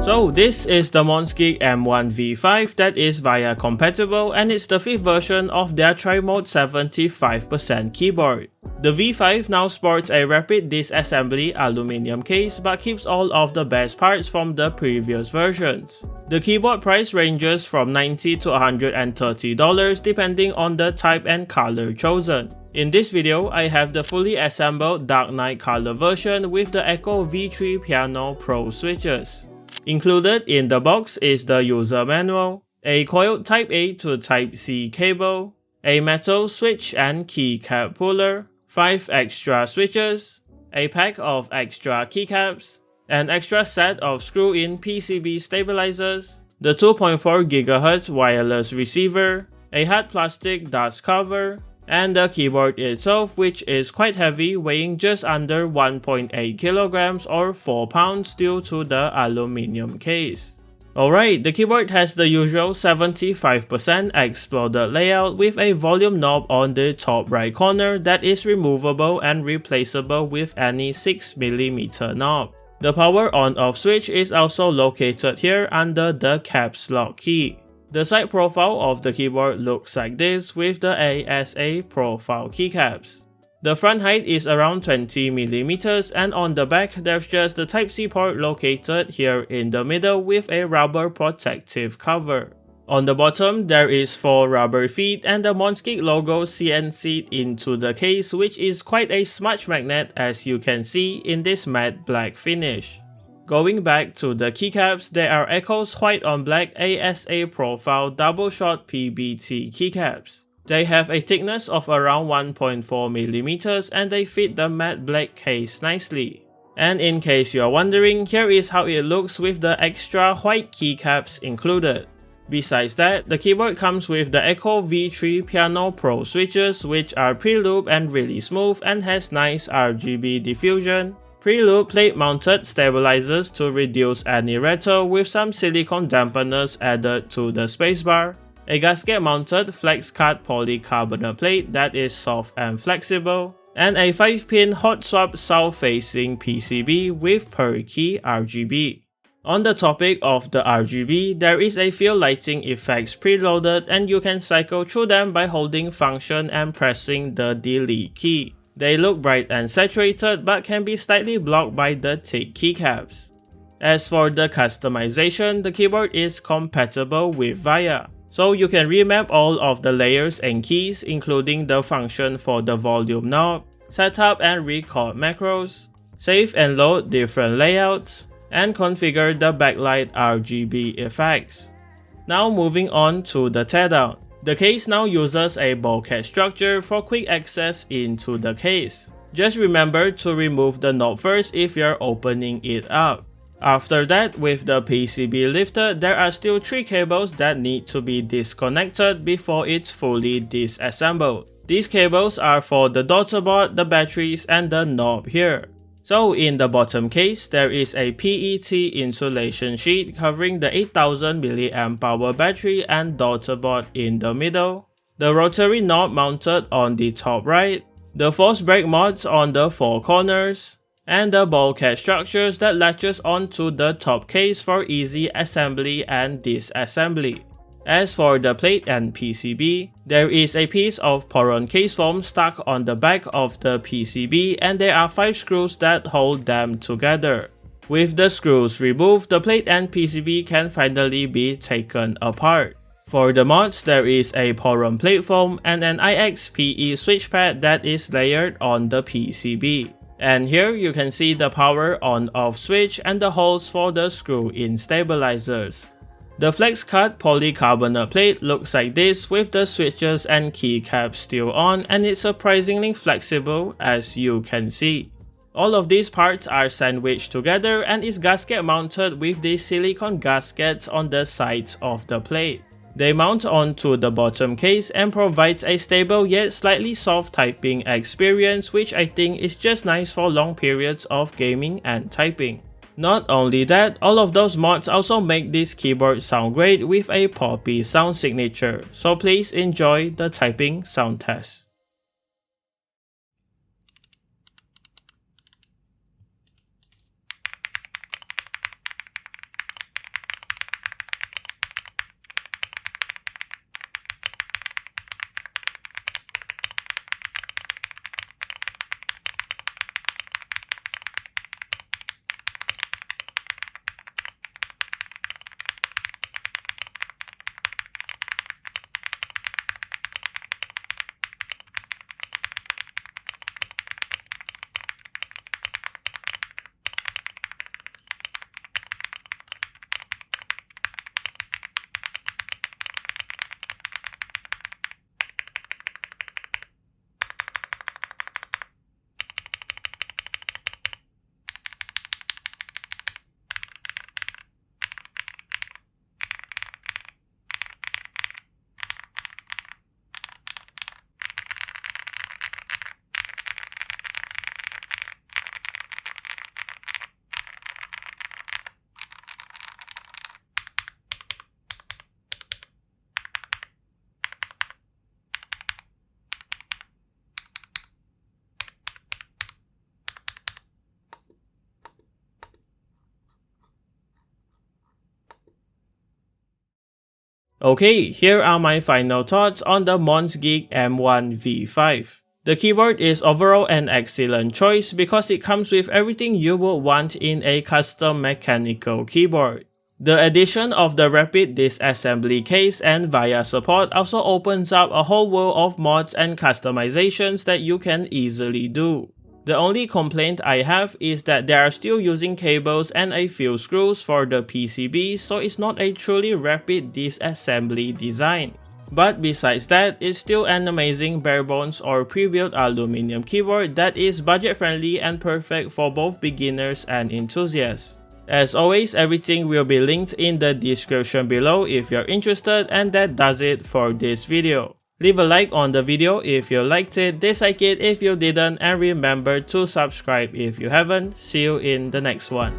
So this is the MonsGeek M1 V5 that is VIA compatible, and it's the 5th version of their Tri-Mode 75% keyboard. The V5 now sports a rapid disassembly aluminum case but keeps all of the best parts from the previous versions. The keyboard price ranges from $90 to $130 depending on the type and color chosen. In this video, I have the fully assembled Dark Knight color version with the Akko V3 Piano Pro switches. Included in the box is the user manual, a coiled Type A to Type C cable, a metal switch and keycap puller, 5 extra switches, a pack of extra keycaps, an extra set of screw-in PCB stabilizers, the 2.4 GHz wireless receiver, a hard plastic dust cover, and the keyboard itself, which is quite heavy, weighing just under 1.8 kg or 4 pounds due to the aluminum case. Alright, the keyboard has the usual 75% exploded layout with a volume knob on the top right corner that is removable and replaceable with any 6mm knob. The power on-off switch is also located here under the caps lock key. The side profile of the keyboard looks like this with the ASA profile keycaps. The front height is around 20mm, and on the back there's just the Type-C port located here in the middle with a rubber protective cover. On the bottom there is 4 rubber feet and the MonsGeek logo CNC'd into the case, which is quite a smudge magnet as you can see in this matte black finish. Going back to the keycaps, there are Akko's white on black ASA profile double shot PBT keycaps. They have a thickness of around 1.4mm and they fit the matte black case nicely. And in case you're wondering, here is how it looks with the extra white keycaps included. Besides that, the keyboard comes with the Akko V3 Piano Pro switches, which are pre-looped and really smooth and has nice RGB diffusion, pre-loop plate-mounted stabilizers to reduce any rattle with some silicone dampeners added to the spacebar, a gasket-mounted flex-cut polycarbonate plate that is soft and flexible, and a 5-pin hot swap south-facing PCB with per-key RGB. On the topic of the RGB, there is a few lighting effects preloaded and you can cycle through them by holding function and pressing the delete key. They look bright and saturated but can be slightly blocked by the thick keycaps. As for the customization, the keyboard is compatible with VIA, so you can remap all of the layers and keys, including the function for the volume knob, setup and record macros, save and load different layouts, and configure the backlight RGB effects. Now moving on to the teardown. The case now uses a bulkhead structure for quick access into the case. Just remember to remove the knob first if you're opening it up. After that, with the PCB lifted, there are still 3 cables that need to be disconnected before it's fully disassembled. These cables are for the daughter board, the batteries, and the knob here. So in the bottom case, there is a PET insulation sheet covering the 8000 mAh battery and daughter board in the middle, the rotary knob mounted on the top right, the force brake mods on the 4 corners, and the bulkhead structures that latches onto the top case for easy assembly and disassembly. As for the plate and PCB, there is a piece of Poron case foam stuck on the back of the PCB and there are 5 screws that hold them together. With the screws removed, the plate and PCB can finally be taken apart. For the mods, there is a Poron plate foam and an IXPE switch pad that is layered on the PCB. And here you can see the power on-off switch and the holes for the screw-in stabilizers. The flex-cut polycarbonate plate looks like this with the switches and keycaps still on, and it's surprisingly flexible as you can see. All of these parts are sandwiched together and is gasket mounted with the silicone gaskets on the sides of the plate. They mount onto the bottom case and provides a stable yet slightly soft typing experience, which I think is just nice for long periods of gaming and typing. Not only that, all of those mods also make this keyboard sound great with a poppy sound signature, so please enjoy the typing sound test. Okay, here are my final thoughts on the MonsGeek M1 V5. The keyboard is overall an excellent choice because it comes with everything you would want in a custom mechanical keyboard. The addition of the rapid disassembly case and VIA support also opens up a whole world of mods and customizations that you can easily do. The only complaint I have is that they are still using cables and a few screws for the PCB, so it's not a truly rapid disassembly design. But besides that, it's still an amazing bare bones or pre-built aluminum keyboard that is budget friendly and perfect for both beginners and enthusiasts. As always, everything will be linked in the description below if you're interested, and that does it for this video. Leave a like on the video if you liked it, dislike it if you didn't, and remember to subscribe if you haven't. See you in the next one.